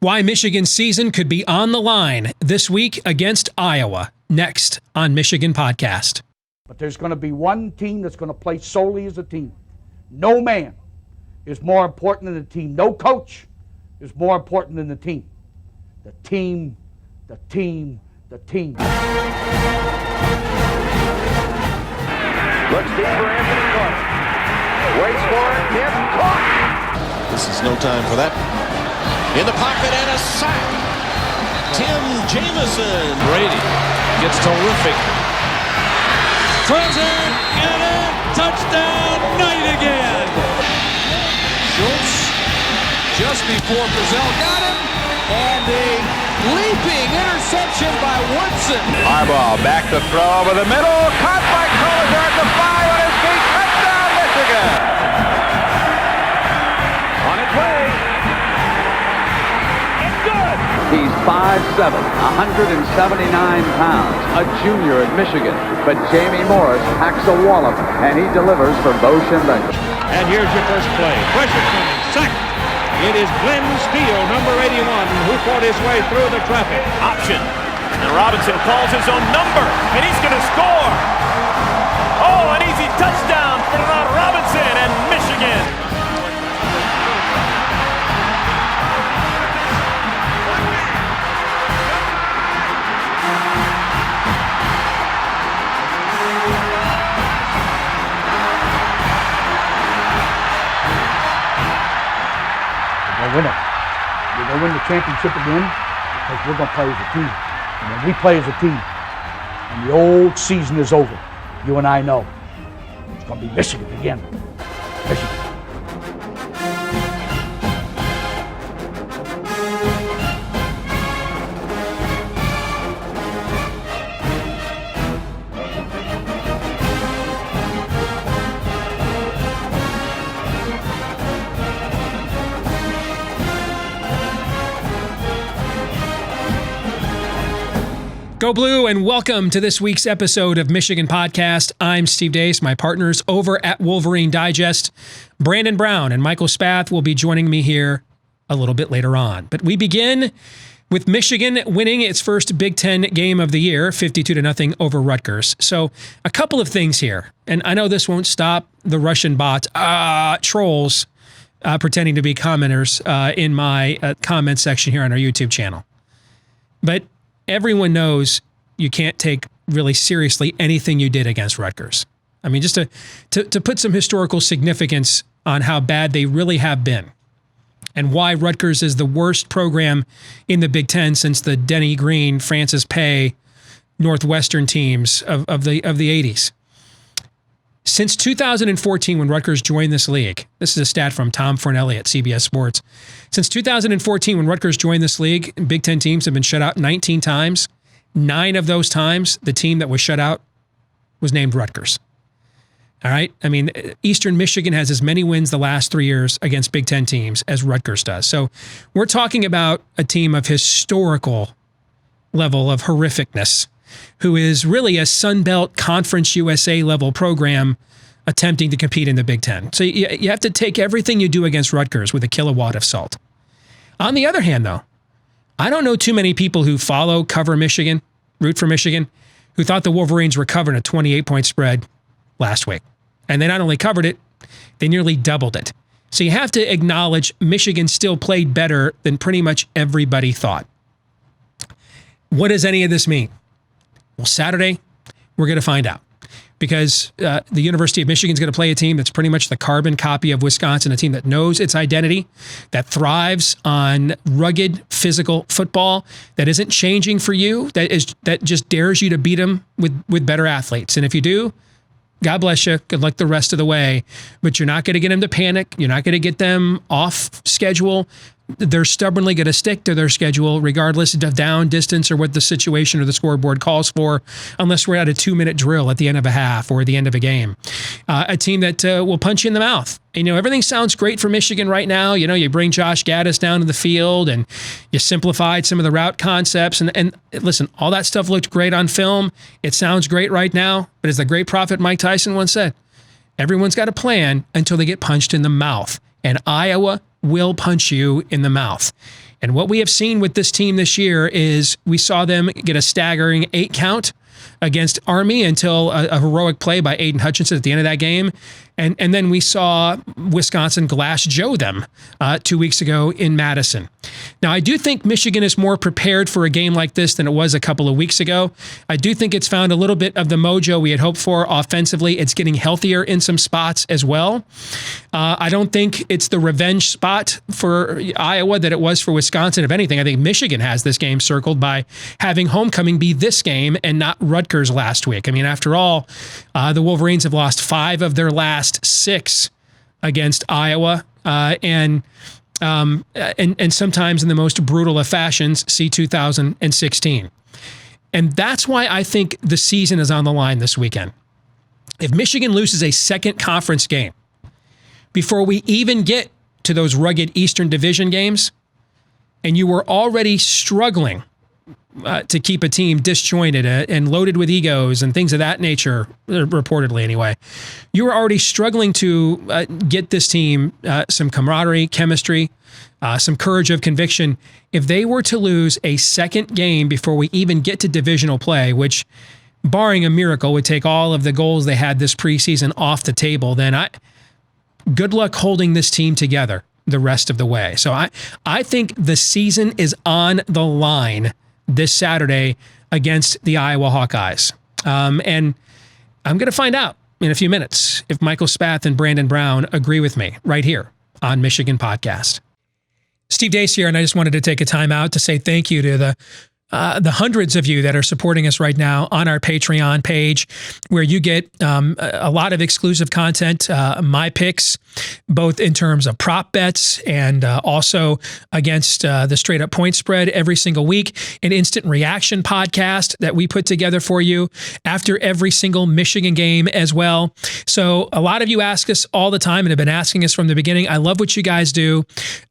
Why Michigan's season could be on the line this week against Iowa. Next on Michigan Podcast. But there's going to be one team that's going to play solely as a team. No man is more important than the team. No coach is more important than the team. The team, the team, the team. Looks deep for Anthony Clark. Waits for it. Hit. Caught. This is no time for that. In the pocket and a sack. Tim Jamison. Brady gets terrific. Throws it. Get it. Touchdown. Knight again. Schultz just before Brazil got him. And a leaping interception by Woodson. Arbor back to throw over the middle. Caught by Collier at the 5 on his feet. Touchdown, Michigan. On its way. It's good. He's 5'7", 179 pounds, a junior at Michigan. But Jamie Morris packs a wallop, and he delivers for Bo Schembechler. And here's your first play. Pressure coming. Sack. It is Glenn Steele, number 81, who fought his way through the traffic. Option. And Robinson calls his own number, and he's going to score. Oh, an easy touchdown for Robinson and Michigan. Win it. We're going to win the championship again because we're going to play as a team. And when we play as a team and the old season is over, you and I know it's going to be Michigan again. Michigan. Go Blue, and welcome to this week's episode of Michigan Podcast. I'm Steve Deace. My partners over at Wolverine Digest, Brandon Brown and Michael Spath, will be joining me here a little bit later on. But we begin with Michigan winning its first Big Ten game of the year, 52-0 over Rutgers. So a couple of things here, and I know this won't stop the Russian bots, trolls, pretending to be commenters in my comment section here on our YouTube channel. But everyone knows you can't take really seriously anything you did against Rutgers. I mean, just to put some historical significance on how bad they really have been and why Rutgers is the worst program in the Big Ten since the Denny Green, Francis Pay, Northwestern teams of the 80s. Since 2014, when Rutgers joined this league, this is a stat from Tom Fornelli at CBS Sports. Since 2014, when Rutgers joined this league, Big Ten teams have been shut out 19 times. 9 of those times, the team that was shut out was named Rutgers. All right? I mean, Eastern Michigan has as many wins the last 3 years against Big Ten teams as Rutgers does. So we're talking about a team of historical level of horrificness, who is really a Sun Belt Conference USA level program attempting to compete in the Big Ten. So you have to take everything you do against Rutgers with a kilowatt of salt. On the other hand, though, I don't know too many people who cover Michigan, root for Michigan, who thought the Wolverines were covering a 28-point spread last week. And they not only covered it, they nearly doubled it. So you have to acknowledge Michigan still played better than pretty much everybody thought. What does any of this mean? Well, Saturday, we're going to find out, because the University of Michigan is going to play a team that's pretty much the carbon copy of Wisconsin, a team that knows its identity, that thrives on rugged physical football, that isn't changing for you, that just dares you to beat them with better athletes. And if you do, God bless you. Good luck the rest of the way. But you're not going to get them to panic. You're not going to get them off schedule. They're stubbornly going to stick to their schedule regardless of down, distance, or what the situation or the scoreboard calls for, unless we're at a 2-minute drill at the end of a half or the end of a game. A team that will punch you in the mouth. You know, everything sounds great for Michigan right now. You know, you bring Josh Gattis down to the field and you simplified some of the route concepts. And listen, all that stuff looked great on film. It sounds great right now. But as the great prophet Mike Tyson once said, everyone's got a plan until they get punched in the mouth. And Iowa will punch you in the mouth. And what we have seen with this team this year is we saw them get a staggering 8 count against Army until a heroic play by Aiden Hutchinson at the end of that game. And then we saw Wisconsin glass Joe them 2 weeks ago in Madison. Now, I do think Michigan is more prepared for a game like this than it was a couple of weeks ago. I do think it's found a little bit of the mojo we had hoped for offensively. It's getting healthier in some spots as well. I don't think it's the revenge spot for Iowa that it was for Wisconsin. If anything, I think Michigan has this game circled by having homecoming be this game and not Rutgers last week. I mean, after all, the Wolverines have lost 5 of their last 6 against Iowa, and sometimes in the most brutal of fashions, see 2016. And that's why I think the season is on the line this weekend. If Michigan loses a second conference game before we even get to those rugged Eastern Division games, and you were already struggling to keep a team disjointed and loaded with egos and things of that nature, reportedly anyway, you were already struggling to get this team some camaraderie, chemistry, some courage of conviction. If they were to lose a second game before we even get to divisional play, which, barring a miracle, would take all of the goals they had this preseason off the table, then good luck holding this team together the rest of the way. So I think the season is on the line this Saturday against the Iowa Hawkeyes. And I'm going to find out in a few minutes if Michael Spath and Brandon Brown agree with me right here on Michigan Podcast. Steve Deace here, and I just wanted to take a time out to say thank you to the hundreds of you that are supporting us right now on our Patreon page, where you get a lot of exclusive content, my picks, both in terms of prop bets and also against the straight up point spread every single week, an instant reaction podcast that we put together for you after every single Michigan game as well. So a lot of you ask us all the time and have been asking us from the beginning. I love what you guys do.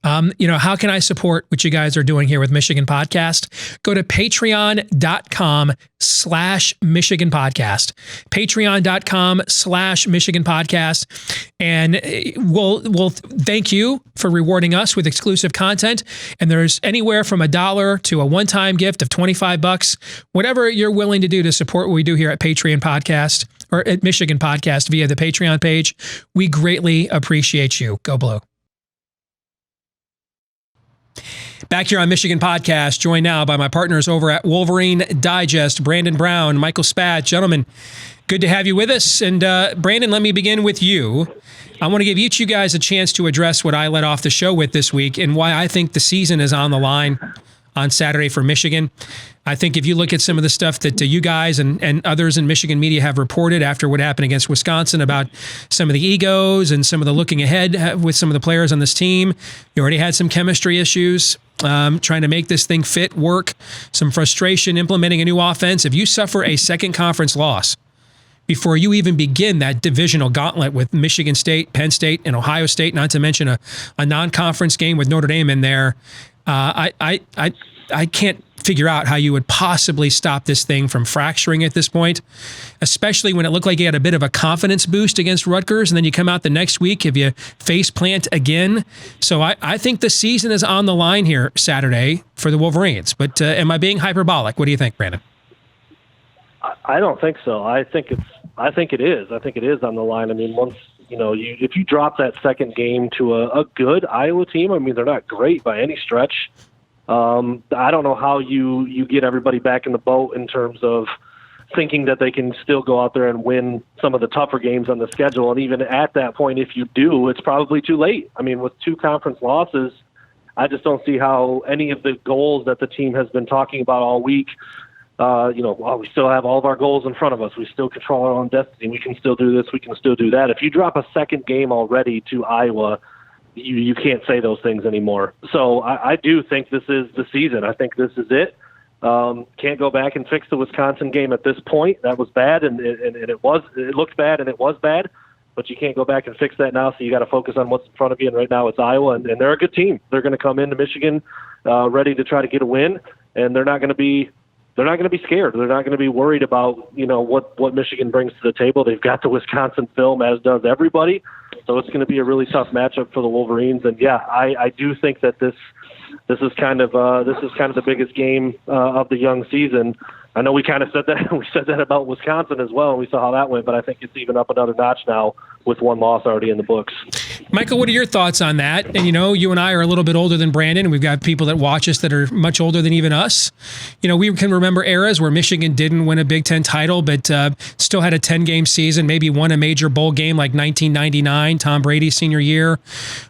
How can I support what you guys are doing here with Michigan Podcast? Go to patreon.com/Michigan Podcast. Patreon.com/Michigan Podcast. And we'll thank you for rewarding us with exclusive content. And there's anywhere from $1 to a one-time gift of $25, whatever you're willing to do to support what we do here at Patreon Podcast or at Michigan Podcast via the Patreon page. We greatly appreciate you. Go Blue. Back here on Michigan Podcast, joined now by my partners over at Wolverine Digest, Brandon Brown, Michael Spath. Gentlemen, good to have you with us. And Brandon, let me begin with you. I want to give each of you guys a chance to address what I led off the show with this week and why I think the season is on the line on Saturday for Michigan. I think if you look at some of the stuff that you guys and others in Michigan media have reported after what happened against Wisconsin about some of the egos and some of the looking ahead with some of the players on this team, you already had some chemistry issues, trying to make this thing fit, work, some frustration implementing a new offense. If you suffer a second conference loss before you even begin that divisional gauntlet with Michigan State, Penn State, and Ohio State, not to mention a non-conference game with Notre Dame in there, I can't figure out how you would possibly stop this thing from fracturing at this point, especially when it looked like you had a bit of a confidence boost against Rutgers, and then you come out the next week if you face plant again. So I think the season is on the line here Saturday for the Wolverines. But am I being hyperbolic? What do you think, Brandon? I don't think so. I think it is. I think it is on the line. I mean, once if you drop that second game to a good Iowa team, I mean, they're not great by any stretch. I don't know how you get everybody back in the boat in terms of thinking that they can still go out there and win some of the tougher games on the schedule. And even at that point, if you do, it's probably too late. I mean, with 2 conference losses, I just don't see how any of the goals that the team has been talking about all week, we still have all of our goals in front of us. We still control our own destiny. We can still do this. We can still do that. If you drop a second game already to Iowa, you can't say those things anymore. So I do think this is the season. I think this is it. Can't go back and fix the Wisconsin game at this point. That was bad, and it looked bad, and it was bad. But you can't go back and fix that now, so you got to focus on what's in front of you. And right now it's Iowa, and they're a good team. They're going to come into Michigan ready to try to get a win, and they're not going to be they're not going to be scared. They're not going to be worried about, what Michigan brings to the table. They've got the Wisconsin film, as does everybody. So it's going to be a really tough matchup for the Wolverines. And yeah, I do think that this is kind of the biggest game of the young season. I know we kind of said that. We said that about Wisconsin as well, and we saw how that went. But I think it's even up another notch now with one loss already in the books. Michael, what are your thoughts on that? And, you and I are a little bit older than Brandon, and we've got people that watch us that are much older than even us. We can remember eras where Michigan didn't win a Big Ten title, but still had a 10-game season, maybe won a major bowl game like 1999, Tom Brady's senior year.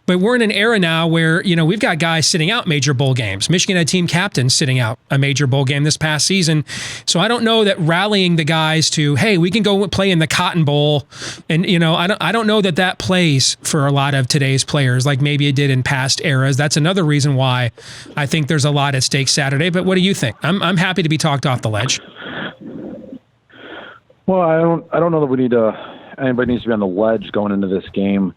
But we're in an era now where, we've got guys sitting out major bowl games. Michigan had team captains sitting out a major bowl game this past season. So I don't know that rallying the guys to, hey, we can go play in the Cotton Bowl, and, I don't know that plays for a lot of today's players like maybe it did in past eras. That's another reason why I think there's a lot at stake Saturday. But what do you think? I'm happy to be talked off the ledge. Well, I don't know that anybody needs to be on the ledge going into this game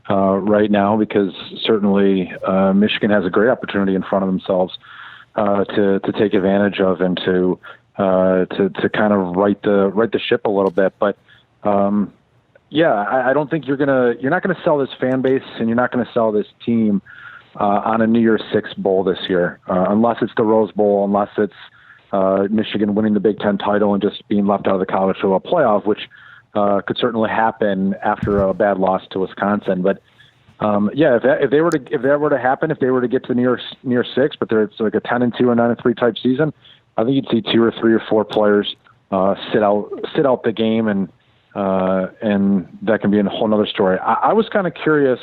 right now, because certainly Michigan has a great opportunity in front of themselves to take advantage of and to kind of right the ship a little bit. But yeah, I don't think you're not gonna sell this fan base, and you're not gonna sell this team on a New Year's Six bowl this year, unless it's the Rose Bowl, unless it's Michigan winning the Big Ten title and just being left out of the college football playoff, which could certainly happen after a bad loss to Wisconsin. But yeah, if that were to happen, if they were to get to New Year's Six, but it's like a 10-2 or 9-3 type season, I think you'd see 2 or 3 or 4 players sit out the game, and that can be a whole nother story. I was kind of curious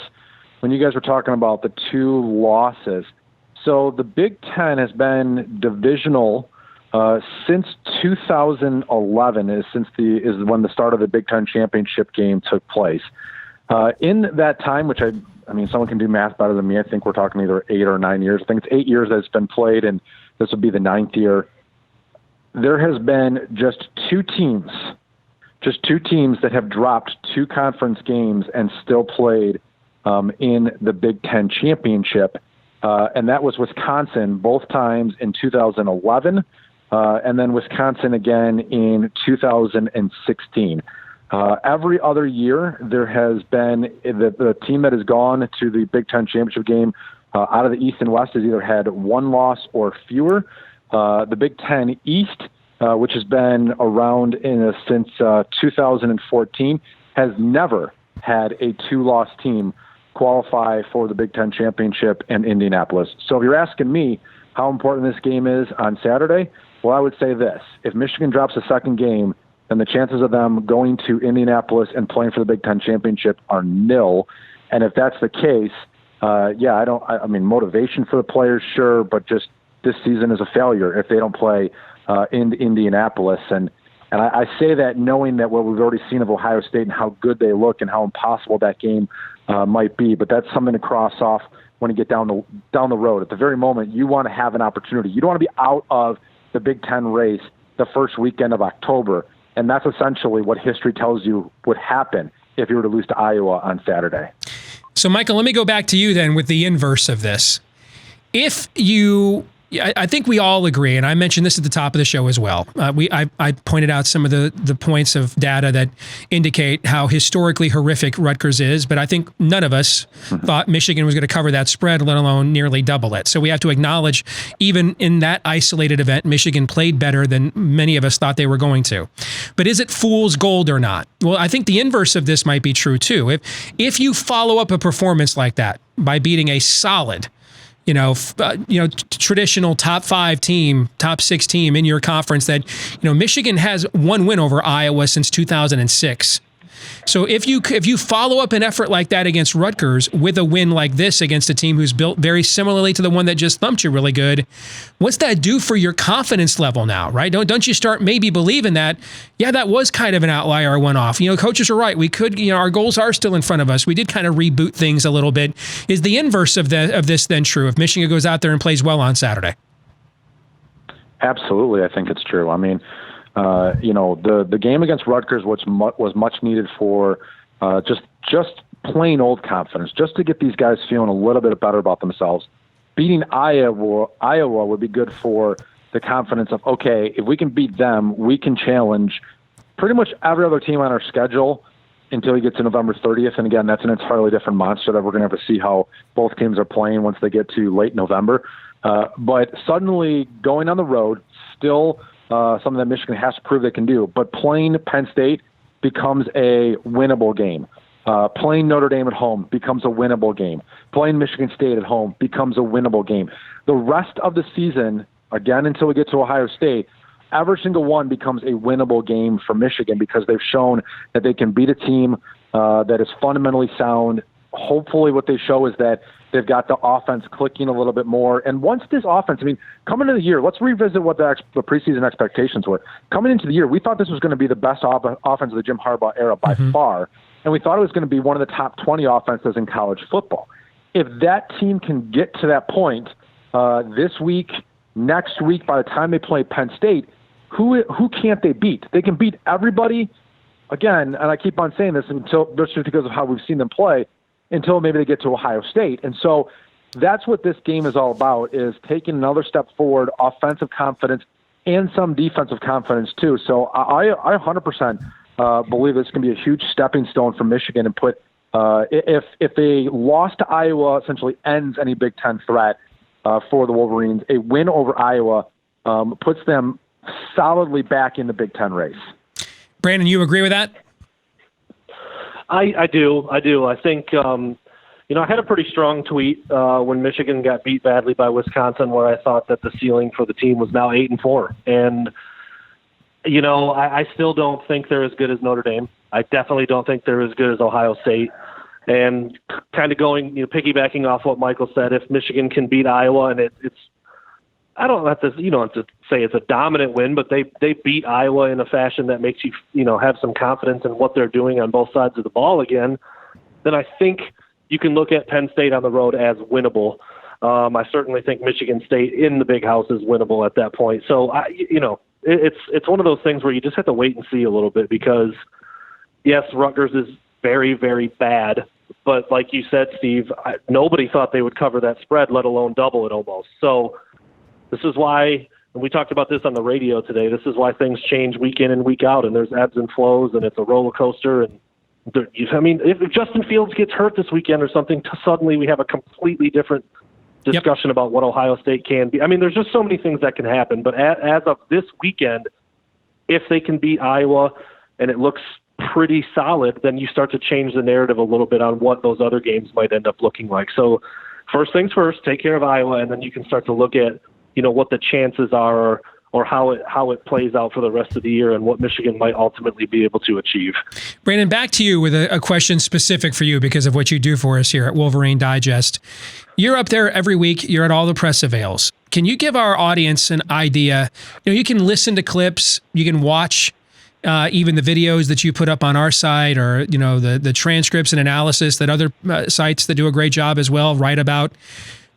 when you guys were talking about the 2 losses. So the Big Ten has been divisional since 2011, is when the start of the Big Ten championship game took place. In that time, which I mean, someone can do math better than me. I think we're talking either 8 or 9 years. I think it's 8 years that it's been played, and this would be the 9th year. There has been just two teams that have dropped 2 conference games and still played in the Big Ten championship, and that was Wisconsin both times in 2011, and then Wisconsin again in 2016. Every other year, there has been the team that has gone to the Big Ten championship game out of the East and West has either had 1 loss or fewer. The Big Ten East, which has been around since 2014, has never had a 2-loss team qualify for the Big Ten championship in Indianapolis. So if you're asking me how important this game is on Saturday, well, I would say this. If Michigan drops a second game, then the chances of them going to Indianapolis and playing for the Big Ten championship are nil. And if that's the case, I mean, motivation for the players, sure, but just this season is a failure if they don't play in Indianapolis. And I say that knowing that what we've already seen of Ohio State and how good they look and how impossible that game might be. But that's something to cross off when you get down the road. At the very moment, you want to have an opportunity. You don't want to be out of the Big Ten race the first weekend of October. And that's essentially what history tells you would happen if you were to lose to Iowa on Saturday. So, Michael, let me go back to you then with the inverse of this. I think we all agree, and I mentioned this at the top of the show as well. I pointed out some of the points of data that indicate how historically horrific Rutgers is, but I think none of us thought Michigan was going to cover that spread, let alone nearly double it. So we have to acknowledge, even in that isolated event, Michigan played better than many of us thought they were going to. But is it fool's gold or not? Well, I think the inverse of this might be true too. If you follow up a performance like that by beating a solid, traditional top 5 team, top 6 team in your conference that, Michigan has 1 win over Iowa since 2006. So if you follow up an effort like that against Rutgers with a win like this against a team who's built very similarly to the one that just thumped you really good, what's that do for your confidence level now, right? Don't you start maybe believing that, yeah, that was kind of an outlier, one-off. Coaches are right. We could, our goals are still in front of us. We did kind of reboot things a little bit. Is the inverse of this then true if Michigan goes out there and plays well on Saturday? Absolutely, I think it's true. I mean, the game against Rutgers was much needed for just plain old confidence, just to get these guys feeling a little bit better about themselves. Beating Iowa would be good for the confidence of, okay, if we can beat them, we can challenge pretty much every other team on our schedule until you get to November 30th. And again, that's an entirely different monster that we're going to have to see how both teams are playing once they get to late November. But suddenly going on the road, still something that Michigan has to prove they can do. But playing Penn State becomes a winnable game. Playing Notre Dame at home becomes a winnable game. Playing Michigan State at home becomes a winnable game. The rest of the season, again, until we get to Ohio State, every single one becomes a winnable game for Michigan because they've shown that they can beat a team that is fundamentally sound. Hopefully what they show is that they've got the offense clicking a little bit more. And once this offense, I mean, coming into the year, let's revisit what the preseason expectations were. Coming into the year, we thought this was going to be the best offense of the Jim Harbaugh era by far. And we thought it was going to be one of the top 20 offenses in college football. If that team can get to that point this week, next week, by the time they play Penn State, who can't they beat? They can beat everybody, again, and I keep on saying this just because of how we've seen them play, until maybe they get to Ohio State. And so that's what this game is all about, is taking another step forward, offensive confidence, and some defensive confidence too. So I 100% believe this can be a huge stepping stone for Michigan and put if a loss to Iowa essentially ends any Big Ten threat for the Wolverines, a win over Iowa puts them solidly back in the Big Ten race. Brandon, you agree with that? I do. I think, I had a pretty strong tweet when Michigan got beat badly by Wisconsin, where I thought that the ceiling for the team was now 8-4. And, I still don't think they're as good as Notre Dame. I definitely don't think they're as good as Ohio State. And kind of going, piggybacking off what Michael said, if Michigan can beat Iowa, and it's, I don't have to, have to say it's a dominant win, but they beat Iowa in a fashion that makes you, have some confidence in what they're doing on both sides of the ball again, then I think you can look at Penn State on the road as winnable. I certainly think Michigan State in the big house is winnable at that point. So, it's one of those things where you just have to wait and see a little bit because, yes, Rutgers is very, very bad. But like you said, Steve, nobody thought they would cover that spread, let alone double it almost. So this is why, and we talked about this on the radio today, this is why things change week in and week out, and there's ebbs and flows, and it's a roller coaster. And if Justin Fields gets hurt this weekend or something, suddenly we have a completely different discussion about what Ohio State can be. I mean, there's just so many things that can happen. But as of this weekend, if they can beat Iowa and it looks pretty solid, then you start to change the narrative a little bit on what those other games might end up looking like. So first things first, take care of Iowa, and then you can start to look at, what the chances are or how it plays out for the rest of the year and what Michigan might ultimately be able to achieve. Brandon, back to you with a question specific for you because of what you do for us here at Wolverine Digest. You're up there every week. You're at all the press avails. Can you give our audience an idea? You can listen to clips. You can watch even the videos that you put up on our site or, the transcripts and analysis that other sites that do a great job as well write about.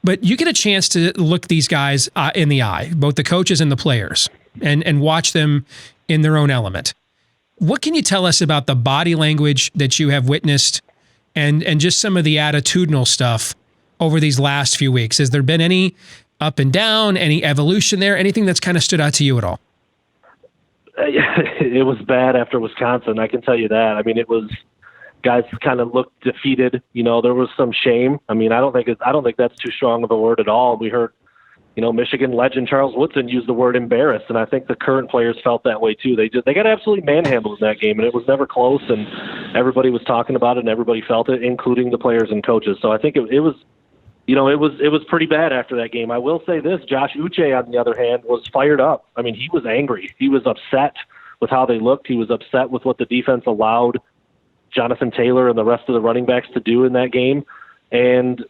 But you get a chance to look these guys in the eye, both the coaches and the players, and watch them in their own element. What can you tell us about the body language that you have witnessed and just some of the attitudinal stuff over these last few weeks? Has there been any up and down, any evolution there, anything that's kind of stood out to you at all? It was bad after Wisconsin, I can tell you that. I mean, it was guys kind of looked defeated. There was some shame. I mean, I don't think that's too strong of a word at all. We heard, Michigan legend Charles Woodson use the word embarrassed, and I think the current players felt that way too. They got absolutely manhandled in that game, and it was never close, and everybody was talking about it, and everybody felt it, including the players and coaches. So I think it was pretty bad after that game. I will say this, Josh Uche, on the other hand, was fired up. I mean, he was angry. He was upset with how they looked. He was upset with what the defense allowed Jonathan Taylor and the rest of the running backs to do in that game. And,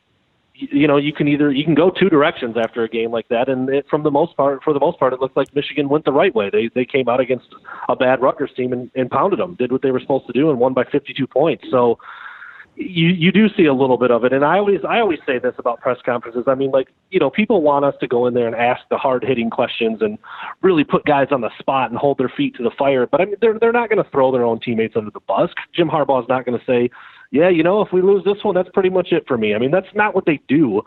you can go two directions after a game like that. And for the most part, it looked like Michigan went the right way. They came out against a bad Rutgers team and pounded them, did what they were supposed to do, and won by 52 points. So you do see a little bit of it. And I always say this about press conferences. I mean, people want us to go in there and ask the hard-hitting questions and really put guys on the spot and hold their feet to the fire. But I mean, they're not going to throw their own teammates under the bus. Jim Harbaugh is not going to say, yeah, if we lose this one, that's pretty much it for me. I mean, that's not what they do.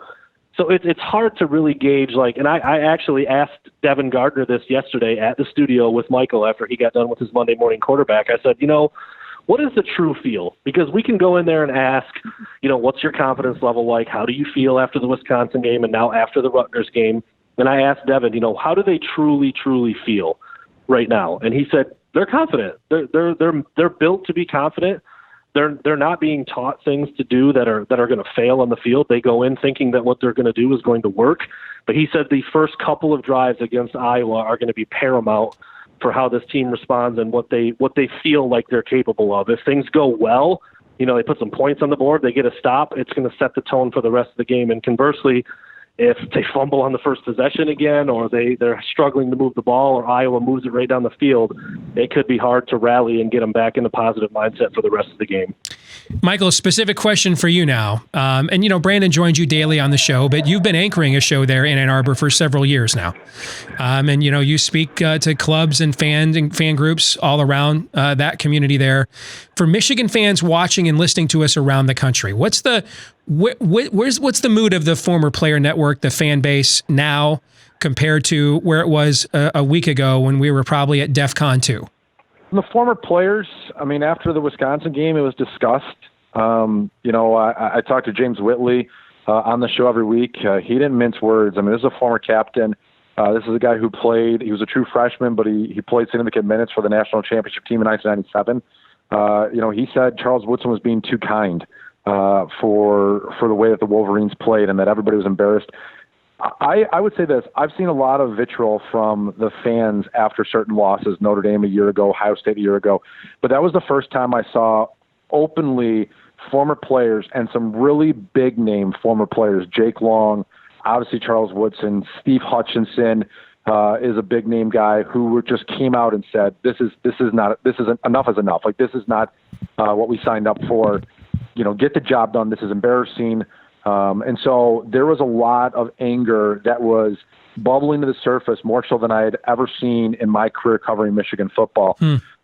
So it's hard to really gauge, and I actually asked Devin Gardner this yesterday at the studio with Michael after he got done with his Monday morning quarterback. I said, what is the true feel? Because we can go in there and ask, what's your confidence level like? How do you feel after the Wisconsin game and now after the Rutgers game? And I asked Devin, how do they truly, truly feel right now? And he said, they're confident. They're built to be confident. They're not being taught things to do that are going to fail on the field. They go in thinking that what they're going to do is going to work. But he said the first couple of drives against Iowa are going to be paramount for how this team responds and what they feel like they're capable of. If things go well, they put some points on the board, they get a stop, it's going to set the tone for the rest of the game. And conversely, if they fumble on the first possession again, or they're struggling to move the ball, or Iowa moves it right down the field, it could be hard to rally and get them back in a positive mindset for the rest of the game. Michael, specific question for you now. And, Brandon joins you daily on the show, but you've been anchoring a show there in Ann Arbor for several years now. And, you speak to clubs and fans and fan groups all around that community there. For Michigan fans watching and listening to us around the country, what's the mood of the former player network, the fan base now compared to where it was a week ago when we were probably at DEF CON 2? The former players, after the Wisconsin game, it was discussed. I talked to James Whitley on the show every week. He didn't mince words. This is a former captain. This is a guy who played. He was a true freshman, but he played significant minutes for the national championship team in 1997. He said Charles Woodson was being too kind for the way that the Wolverines played and that everybody was embarrassed. I would say this. I've seen a lot of vitriol from the fans after certain losses, Notre Dame a year ago, Ohio State a year ago. But that was the first time I saw openly former players and some really big-name former players, Jake Long, obviously Charles Woodson, Steve Hutchinson is a big-name guy who just came out and said, this is enough is enough. This is not what we signed up for. Get the job done. This is embarrassing. And so there was a lot of anger that was bubbling to the surface, more so than I had ever seen in my career covering Michigan football.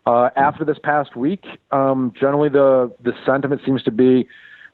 After this past week, generally the sentiment seems to be,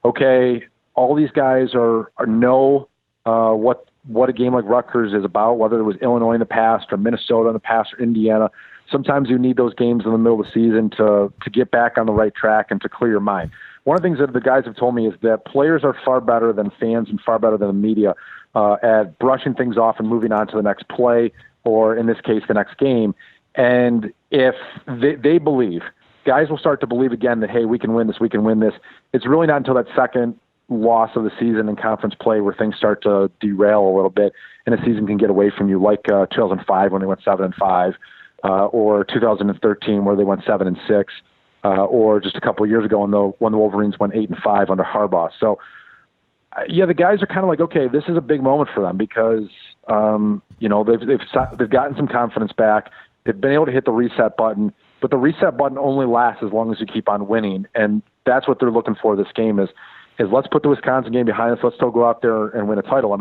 okay, all these guys know what a game like Rutgers is about, whether it was Illinois in the past or Minnesota in the past or Indiana. Sometimes you need those games in the middle of the season to get back on the right track and to clear your mind. One of the things that the guys have told me is that players are far better than fans and far better than the media at brushing things off and moving on to the next play, or in this case, the next game. And if they believe, guys will start to believe again that, hey, we can win this, we can win this. It's really not until that second loss of the season in conference play where things start to derail a little bit and the season can get away from you, like 2005 when they went 7-5, or 2013 where they went 7-6. Or just a couple of years ago when the Wolverines went 8-5 under Harbaugh. So, the guys are kind of like, okay, this is a big moment for them because they've gotten some confidence back. They've been able to hit the reset button, but the reset button only lasts as long as you keep on winning, and that's what they're looking for. This game is let's put the Wisconsin game behind us. Let's still go out there and win a title.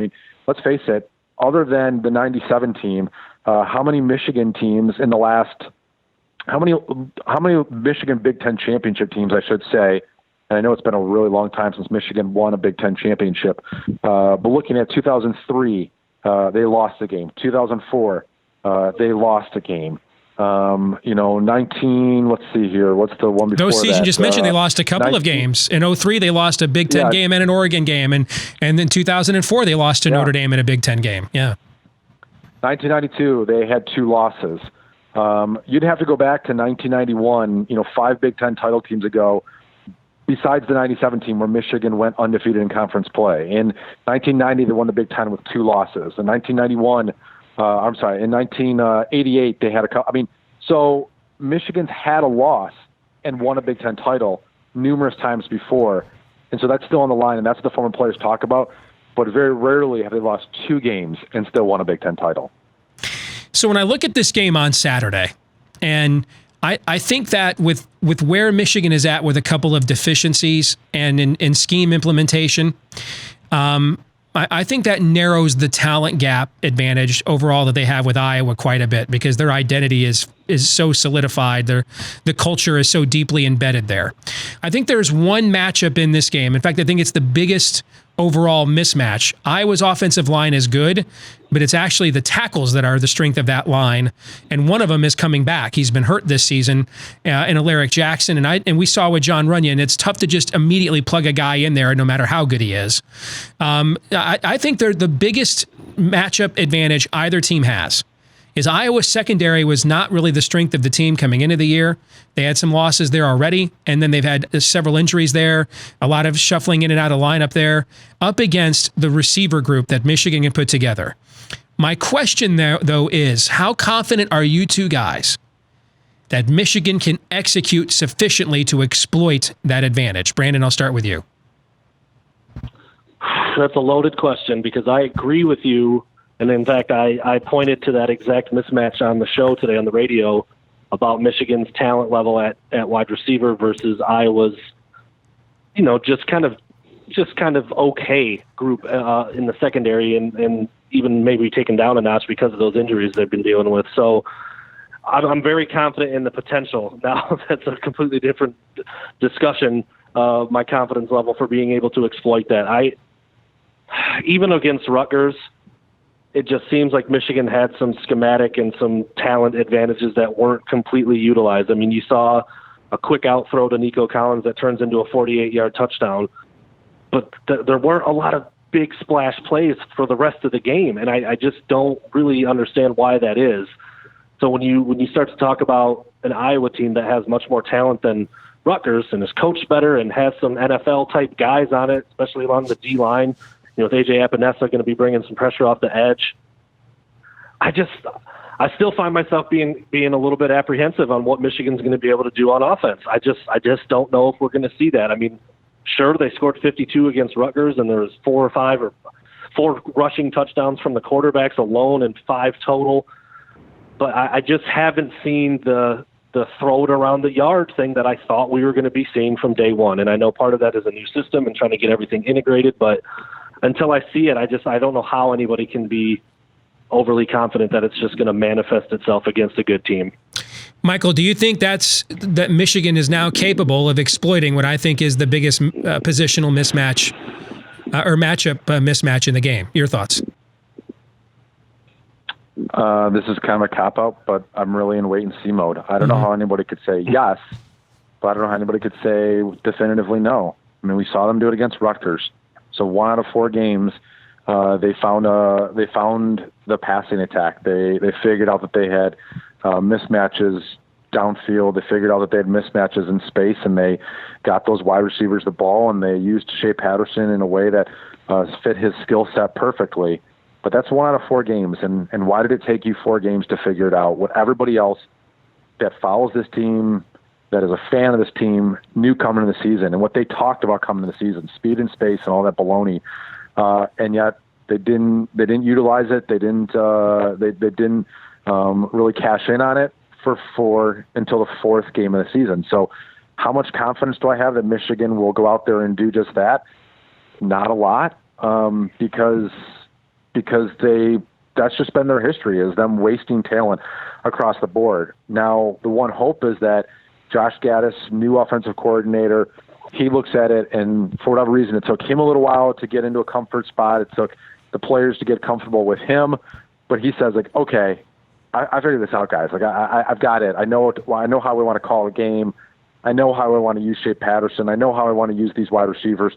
Let's face it. Other than the '97 team, how many Michigan teams in the last How many Michigan Big Ten championship teams, I should say, and I know it's been a really long time since Michigan won a Big Ten championship, but looking at 2003, they lost a game. 2004, they lost a game. 19, let's see here. What's the one before that? Those seasons you just mentioned, they lost a couple of games. In 2003, they lost a Big Ten game and an Oregon game. And then 2004, they lost to Notre Dame in a Big Ten game. Yeah. 1992, they had 2 losses. You'd have to go back to 1991, 5 Big Ten title teams ago, besides the 97 team where Michigan went undefeated in conference play. In 1990, they won the Big Ten with 2 losses. In 1991, in 1988, they had a couple. So Michigan's had a loss and won a Big Ten title numerous times before. And so that's still on the line, and that's what the former players talk about. But very rarely have they lost 2 games and still won a Big Ten title. So when I look at this game on Saturday, and I think that with where Michigan is at with a couple of deficiencies and in scheme implementation, I think that narrows the talent gap advantage overall that they have with Iowa quite a bit because their identity is so solidified. The culture is so deeply embedded there. I think there's one matchup in this game. In fact, I think it's the biggest overall mismatch. Iowa's offensive line is good, but it's actually the tackles that are the strength of that line. And one of them is coming back. He's been hurt this season in Alaric Jackson. And we saw with John Runyon, it's tough to just immediately plug a guy in there no matter how good he is. I think they're the biggest matchup advantage either team has. Is Iowa's secondary was not really the strength of the team coming into the year. They had some losses there already, and then they've had several injuries there, a lot of shuffling in and out of lineup there, up against the receiver group that Michigan can put together. My question there, though, is how confident are you two guys that Michigan can execute sufficiently to exploit that advantage? Brandon, I'll start with you. That's a loaded question because I agree with you. And in fact, I pointed to that exact mismatch on the show today on the radio about Michigan's talent level at wide receiver versus Iowa's, just kind of okay group in the secondary and even maybe taken down a notch because of those injuries they've been dealing with. So I'm very confident in the potential. Now that's a completely different discussion. My confidence level for being able to exploit that. Even against Rutgers, it just seems like Michigan had some schematic and some talent advantages that weren't completely utilized. I mean, you saw a quick out throw to Nico Collins that turns into a 48-yard touchdown, but there weren't a lot of big splash plays for the rest of the game, and I just don't really understand why that is. So when you start to talk about an Iowa team that has much more talent than Rutgers and is coached better and has some NFL-type guys on it, especially along the D-line, with A.J. Epinesa going to be bringing some pressure off the edge. I still find myself being a little bit apprehensive on what Michigan's going to be able to do on offense. I just don't know if we're going to see that. I mean, sure, they scored 52 against Rutgers, and there was 4 or 5 or 4 rushing touchdowns from the quarterbacks alone and 5 total. But I just haven't seen the throw it around the yard thing that I thought we were going to be seeing from day one. And I know part of that is a new system and trying to get everything integrated, but until I see it, I don't know how anybody can be overly confident that it's just going to manifest itself against a good team. Michael, do you think that Michigan is now capable of exploiting what I think is the biggest positional mismatch or matchup mismatch in the game? Your thoughts? This is kind of a cop-out, but I'm really in wait-and-see mode. I don't know how anybody could say yes, but I don't know how anybody could say definitively no. I mean, we saw them do it against Rutgers. So 1 out of 4 games, they found the passing attack. They figured out that they had mismatches downfield. They figured out that they had mismatches in space, and they got those wide receivers the ball, and they used Shea Patterson in a way that fit his skill set perfectly. But that's 1 out of 4 games, and why did it take you 4 games to figure it out? What everybody else that follows this team, that is a fan of this team, knew coming into the season, and what they talked about coming into the season, speed and space and all that baloney, and yet they didn't utilize it. They didn't really cash in on it for until the 4th game of the season. So how much confidence do I have that Michigan will go out there and do just that? Not a lot, because that's just been their history, is them wasting talent across the board. Now, the one hope is that Josh Gattis, new offensive coordinator, he looks at it, and for whatever reason, it took him a little while to get into a comfort spot. It took the players to get comfortable with him, but he says, like, okay, I figured this out, guys. Like, I've got it. I know how we want to call a game. I know how I want to use Shea Patterson. I know how I want to use these wide receivers,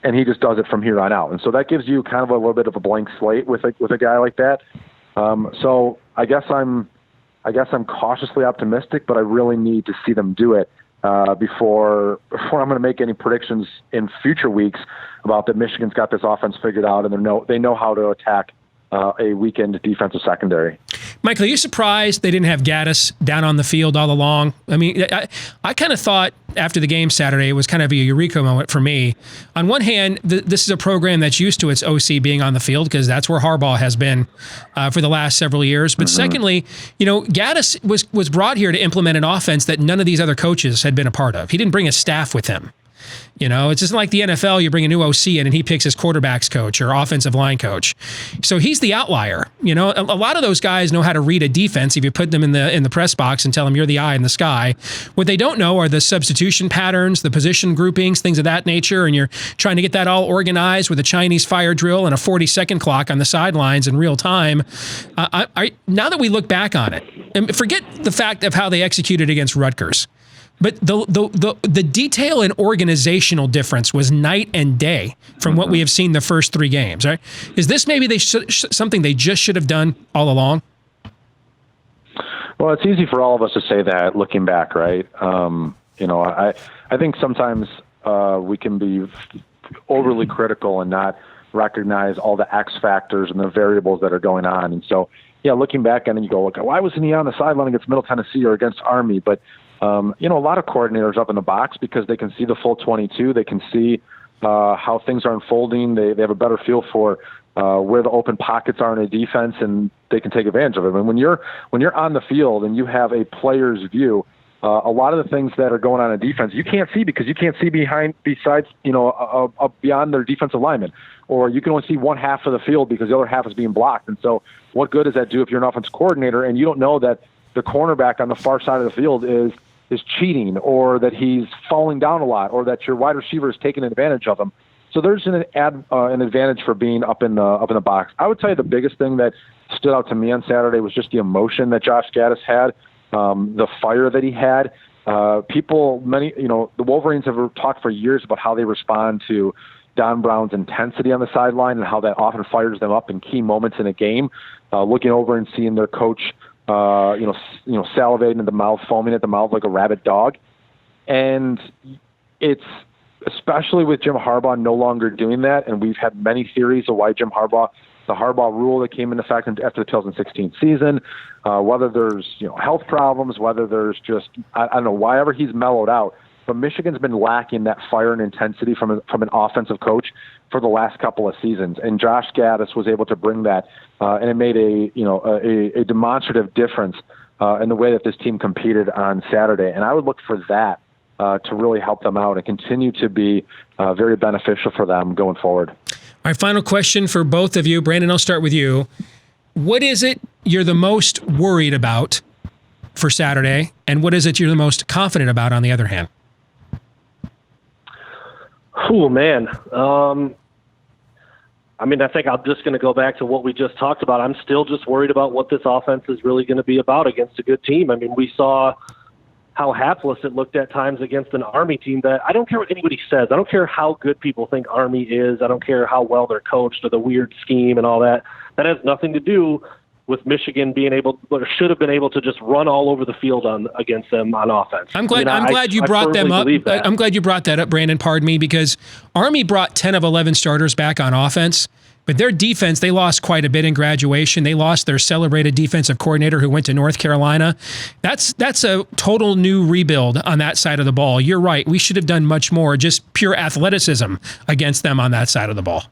and he just does it from here on out. And so that gives you kind of a little bit of a blank slate with a guy like that. So I guess I'm cautiously optimistic, but I really need to see them do it before I'm going to make any predictions in future weeks about that Michigan's got this offense figured out and they know how to attack a weakened defensive secondary. Michael, are you surprised they didn't have Gattis down on the field all along? I mean, I kind of thought after the game Saturday, it was kind of a eureka moment for me. On one hand, this is a program that's used to its OC being on the field because that's where Harbaugh has been for the last several years. But secondly, Gattis was brought here to implement an offense that none of these other coaches had been a part of. He didn't bring a staff with him. It's just like the NFL. You bring a new OC in and he picks his quarterback's coach or offensive line coach. So he's the outlier. A lot of those guys know how to read a defense if you put them in the press box and tell them you're the eye in the sky. What they don't know are the substitution patterns, the position groupings, things of that nature, and you're trying to get that all organized with a Chinese fire drill and a 40-second clock on the sidelines in real time. Now that we look back on it, and forget the fact of how they executed against Rutgers, but the detail and organizational difference was night and day from what we have seen the first 3 games, right? Is this maybe something they just should have done all along? Well, it's easy for all of us to say that looking back, right? I think sometimes we can be overly critical and not recognize all the X factors and the variables that are going on. And so, looking back and then you go, okay, why wasn't he on the sideline against Middle Tennessee or against Army? But a lot of coordinators up in the box because they can see the full 22. They can see how things are unfolding. They have a better feel for where the open pockets are in a defense, and they can take advantage of it. And when you're on the field and you have a player's view, a lot of the things that are going on in defense you can't see because you can't see besides beyond their defensive linemen, or you can only see one half of the field because the other half is being blocked. And so, what good does that do if you're an offensive coordinator and you don't know that the cornerback on the far side of the field is cheating, or that he's falling down a lot, or that your wide receiver is taking advantage of him? So there's an advantage for being up in the box. I would tell you the biggest thing that stood out to me on Saturday was just the emotion that Josh Gattis had, the fire that he had. The Wolverines have talked for years about how they respond to Don Brown's intensity on the sideline and how that often fires them up in key moments in a game. Looking over and seeing their coach, salivating at the mouth, foaming at the mouth like a rabid dog. And it's especially with Jim Harbaugh no longer doing that. And we've had many theories of why the Harbaugh rule that came into effect after the 2016 season, whether there's, health problems, whether there's just, I don't know, why ever he's mellowed out. But Michigan's been lacking that fire and intensity from an offensive coach for the last couple of seasons. And Josh Gattis was able to bring that, and it made a demonstrative difference in the way that this team competed on Saturday. And I would look for that to really help them out and continue to be very beneficial for them going forward. All right, final question for both of you. Brandon, I'll start with you. What is it you're the most worried about for Saturday, and what is it you're the most confident about on the other hand? Oh, man. I think I'm just going to go back to what we just talked about. I'm still just worried about what this offense is really going to be about against a good team. We saw how hapless it looked at times against an Army team that I don't care what anybody says. I don't care how good people think Army is. I don't care how well they're coached or the weird scheme and all that. That has nothing to do with Michigan being able, or should have been able, to just run all over the field against them on offense. I'm glad you brought them up. I'm glad you brought that up, Brandon. Pardon me, because Army brought 10 of 11 starters back on offense, but their defense, they lost quite a bit in graduation. They lost their celebrated defensive coordinator who went to North Carolina. That's a total new rebuild on that side of the ball. You're right. We should have done much more, just pure athleticism against them on that side of the ball.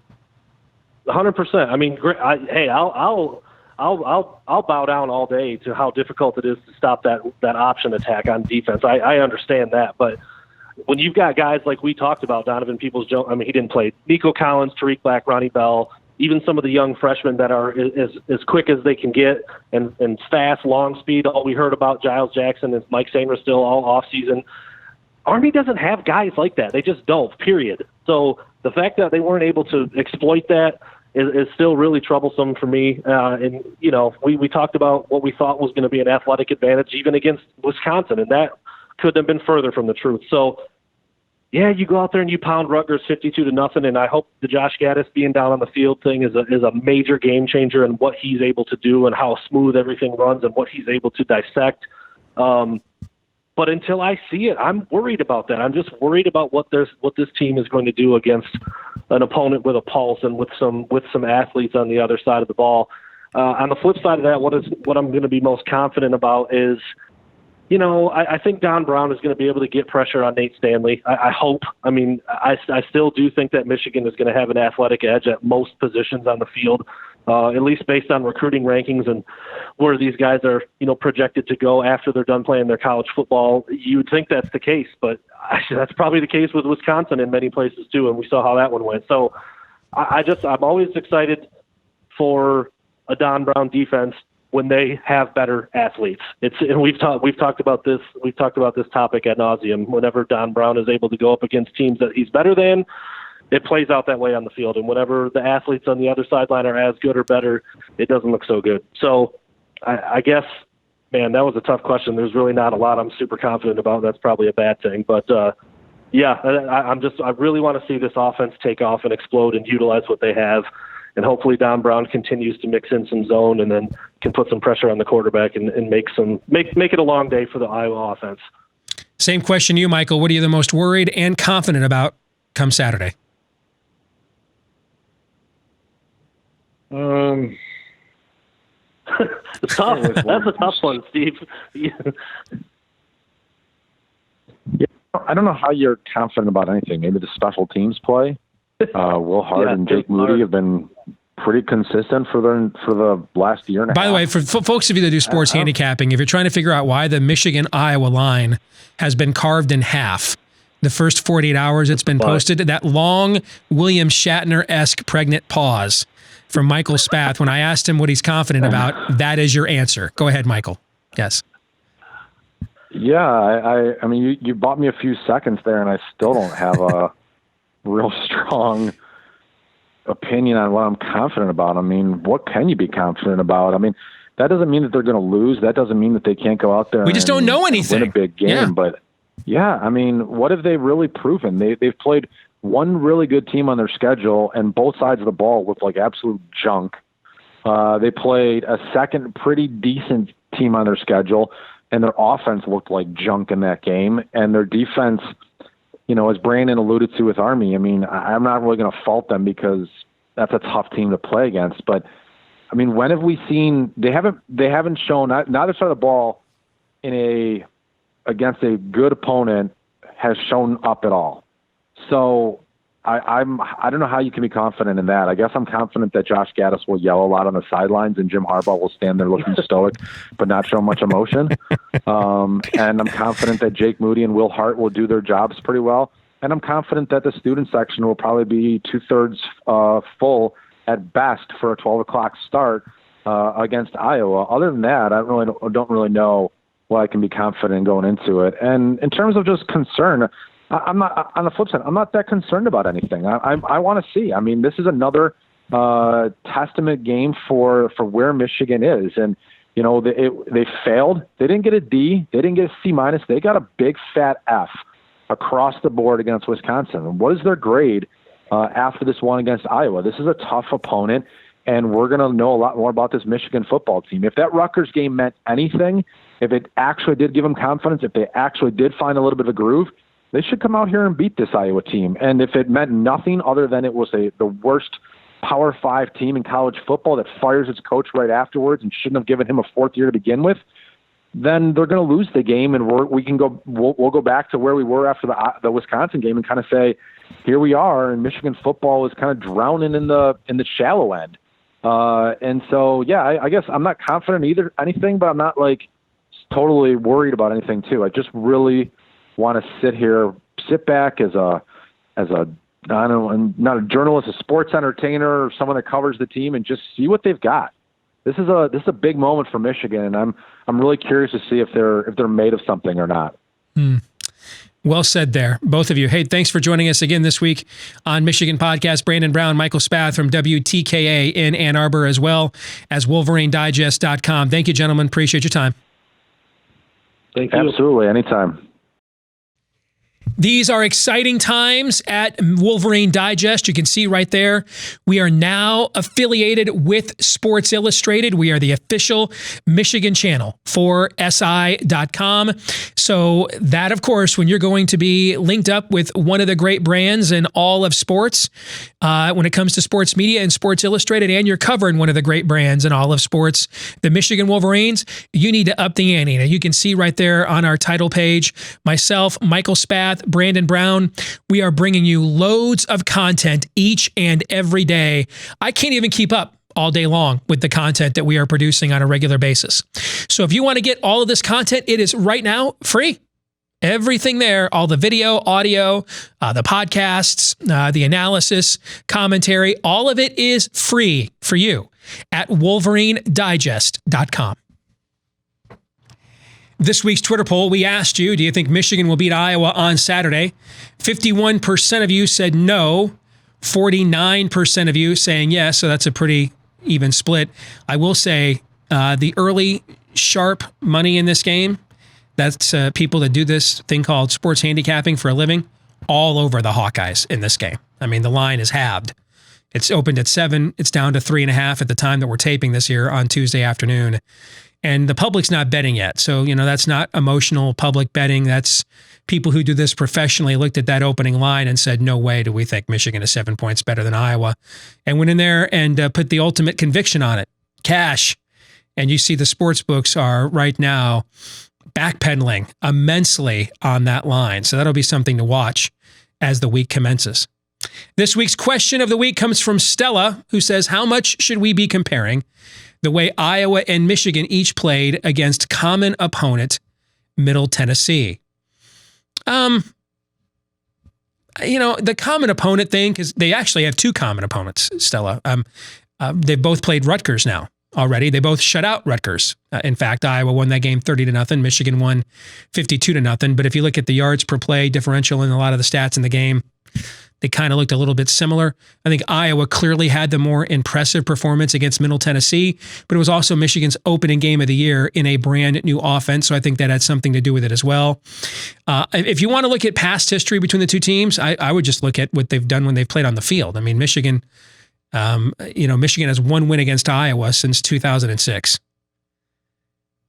100%. I'll bow down all day to how difficult it is to stop that option attack on defense. I understand that, but when you've got guys like we talked about, Donovan Peoples-Jones, he didn't play. Nico Collins, Tariq Black, Ronnie Bell, even some of the young freshmen that are as quick as they can get and fast, long speed. All we heard about Giles Jackson and Mike Sainristil still all off season. Army doesn't have guys like that. They just don't, period. So the fact that they weren't able to exploit that is still really troublesome for me. We talked about what we thought was going to be an athletic advantage even against Wisconsin, and that couldn't have been further from the truth. So, yeah, you go out there and you pound Rutgers 52-0, and I hope the Josh Gattis being down on the field thing is a major game changer in what he's able to do and how smooth everything runs and what he's able to dissect. But until I see it, I'm worried about that. I'm just worried about what this team is going to do against an opponent with a pulse and with some athletes on the other side of the ball. On the flip side of that, what I'm going to be most confident about is, I think Don Brown is going to be able to get pressure on Nate Stanley. I hope. I still do think that Michigan is going to have an athletic edge at most positions on the field. at least based on recruiting rankings and where these guys are, projected to go after they're done playing their college football. You would think that's the case, but actually that's probably the case with Wisconsin in many places too, and we saw how that one went. So I'm always excited for a Don Brown defense when they have better athletes. And we've talked about this topic ad nauseum. Whenever Don Brown is able to go up against teams that he's better than, it plays out that way on the field. And whenever the athletes on the other sideline are as good or better, it doesn't look so good. So I guess, man, that was a tough question. There's really not a lot I'm super confident about. That's probably a bad thing. But yeah, I really want to see this offense take off and explode and utilize what they have. And hopefully Don Brown continues to mix in some zone and then can put some pressure on the quarterback and make it a long day for the Iowa offense. Same question to you, Michael. What are you the most worried and confident about come Saturday? It's tough. That's a tough one, Steve. Yeah, I don't know how you're confident about anything. Maybe the special teams play. Will Hart and Jake Moody have been pretty consistent for the last year and a half. By the way, for folks of you that do sports handicapping, if you're trying to figure out why the Michigan-Iowa line has been carved in half, the first 48 hours it's been posted, that long William Shatner-esque pregnant pause from Michael Spath when I asked him what he's confident about, that is your answer. Go ahead, Michael. Yes. Yeah, I mean, you bought me a few seconds there, and I still don't have a real strong opinion on what I'm confident about. I mean, what can you be confident about? I mean, that doesn't mean that they're going to lose. That doesn't mean that they can't go out there. We just don't know anything. Win a big game, yeah. But yeah, I mean, what have they really proven? They've played one really good team on their schedule, and both sides of the ball look like absolute junk. They played a second pretty decent team on their schedule, and their offense looked like junk in that game, and their defense, as Brandon alluded to with Army, I mean, I'm not really going to fault them because that's a tough team to play against. But I mean, when have we seen they haven't shown neither side of the ball against a good opponent has shown up at all. So I don't know how you can be confident in that. I guess I'm confident that Josh Gattis will yell a lot on the sidelines and Jim Harbaugh will stand there looking stoic but not show much emotion. And I'm confident that Jake Moody and Will Hart will do their jobs pretty well. And I'm confident that the student section will probably be 2/3 full at best for a 12 o'clock start against Iowa. Other than that, I don't really know what I can be confident in going into it. And in terms of just concern, I'm not, on the flip side, I'm not that concerned about anything. I want to see. I mean, this is another testament game for where Michigan is. And, they failed. They didn't get a D. They didn't get a C-. They got a big fat F across the board against Wisconsin. What is their grade after this one against Iowa? This is a tough opponent, and we're going to know a lot more about this Michigan football team. If that Rutgers game meant anything, if it actually did give them confidence, if they actually did find a little bit of a groove, they should come out here and beat this Iowa team. And if it meant nothing other than it was the worst Power 5 team in college football that fires its coach right afterwards and shouldn't have given him a fourth year to begin with, then they're going to lose the game, and we'll go back to where we were after the Wisconsin game and kind of say, here we are, and Michigan football is kind of drowning in the shallow end. And so, yeah, I guess I'm not confident either anything, but I'm not like totally worried about anything too. I just really want to sit back as a I don't know, I'm not a journalist, a sports entertainer, or someone that covers the team, and just see what they've got. This is a big moment for Michigan, and I'm really curious to see if they're made of something or not. Well said there, both of you. Hey, thanks for joining us again this week on Michigan Podcast. Brandon Brown, Michael Spath from WTKA in Ann Arbor, as well as WolverineDigest.com. Thank you, gentlemen. Appreciate your time. Thank you. Absolutely, anytime. These are exciting times at Wolverine Digest. You can see right there, we are now affiliated with Sports Illustrated. We are the official Michigan channel for SI.com. So that, of course, when you're going to be linked up with one of the great brands in all of sports, when it comes to sports media and Sports Illustrated, and you're covering one of the great brands in all of sports, the Michigan Wolverines, you need to up the ante. Now, you can see right there on our title page, myself, Michael Spath, Brandon Brown, we are bringing you loads of content each and every day. I can't even keep up all day long with the content that we are producing on a regular basis. So if you want to get all of this content, it is right now free. Everything there, all the video, audio, the podcasts, the analysis, commentary, all of it is free for you at WolverineDigest.com. This week's Twitter poll, we asked you, do you think Michigan will beat Iowa on Saturday? 51% of you said no. 49% of you saying yes, so that's a pretty even split. I will say the early sharp money in this game, that's people that do this thing called sports handicapping for a living, all over the Hawkeyes in this game. I mean, the line is halved. It's opened at 7. It's down to 3.5 at the time that we're taping this here on Tuesday afternoon. And the public's not betting yet. So, that's not emotional public betting. That's people who do this professionally looked at that opening line and said, no way do we think Michigan is 7 points better than Iowa. And went in there and put the ultimate conviction on it, cash. And you see the sports books are right now backpedaling immensely on that line. So that'll be something to watch as the week commences. This week's question of the week comes from Stella, who says, how much should we be comparing the way Iowa and Michigan each played against common opponent Middle Tennessee? The common opponent thing, because they actually have two common opponents, Stella. They've both played Rutgers now already. They both shut out Rutgers. In fact, Iowa won that game 30-0. Michigan won 52-0. But if you look at the yards per play differential and a lot of the stats in the game, they kind of looked a little bit similar. I think Iowa clearly had the more impressive performance against Middle Tennessee, but it was also Michigan's opening game of the year in a brand new offense. So I think that had something to do with it as well. If you want to look at past history between the two teams, I would just look at what they've done when they've played on the field. I mean, Michigan has one win against Iowa since 2006.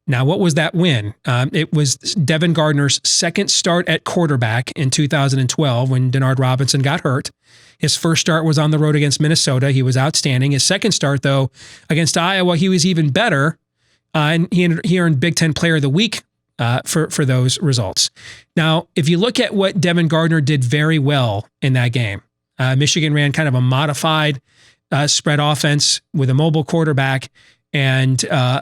Now, what was that win? It was Devin Gardner's second start at quarterback in 2012 when Denard Robinson got hurt. His first start was on the road against Minnesota. He was outstanding. His second start, though, against Iowa, he was even better. And he earned Big Ten Player of the Week for those results. Now, if you look at what Devin Gardner did very well in that game, Michigan ran kind of a modified spread offense with a mobile quarterback and, a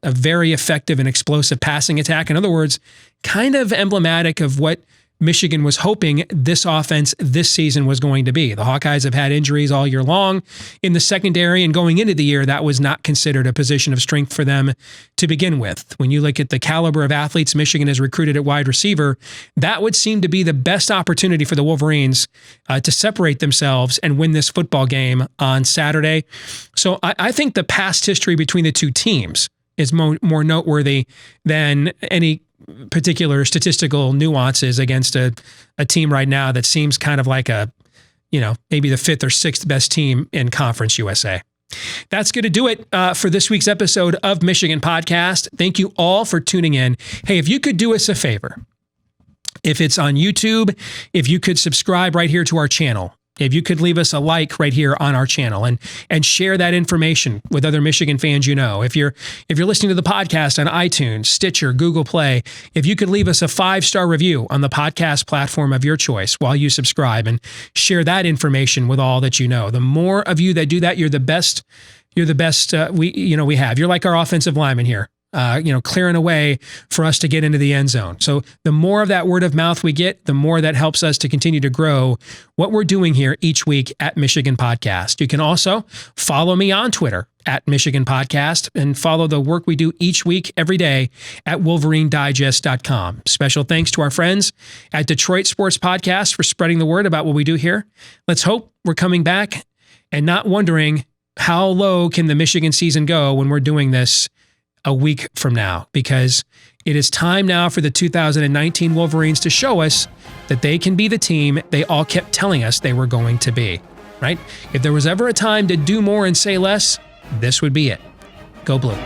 very effective and explosive passing attack. In other words, kind of emblematic of what Michigan was hoping this offense this season was going to be. The Hawkeyes have had injuries all year long in the secondary, and going into the year, that was not considered a position of strength for them to begin with. When you look at the caliber of athletes Michigan has recruited at wide receiver, that would seem to be the best opportunity for the Wolverines to separate themselves and win this football game on Saturday. So I think the past history between the two teams is more noteworthy than any particular statistical nuances against a team right now that seems kind of like maybe the 5th or 6th best team in Conference USA. That's going to do it for this week's episode of Michigan Podcast. Thank you all for tuning in. Hey, if you could do us a favor, if it's on YouTube, if you could subscribe right here to our channel, if you could leave us a like right here on our channel and share that information with other Michigan fans you know. If you're listening to the podcast on iTunes, Stitcher, Google Play, if you could leave us a 5-star review on the podcast platform of your choice while you subscribe and share that information with all that you know. The more of you that do that, you're the best. You're the best we have. You're like our offensive lineman here. Clearing a way for us to get into the end zone. So the more of that word of mouth we get, the more that helps us to continue to grow what we're doing here each week at Michigan Podcast. You can also follow me on Twitter at Michigan Podcast and follow the work we do each week, every day at WolverineDigest.com. Special thanks to our friends at Detroit Sports Podcast for spreading the word about what we do here. Let's hope we're coming back and not wondering how low can the Michigan season go when we're doing this a week from now, because it is time now for the 2019 Wolverines to show us that they can be the team they all kept telling us they were going to be, right? If there was ever a time to do more and say less, this would be it. Go Blue.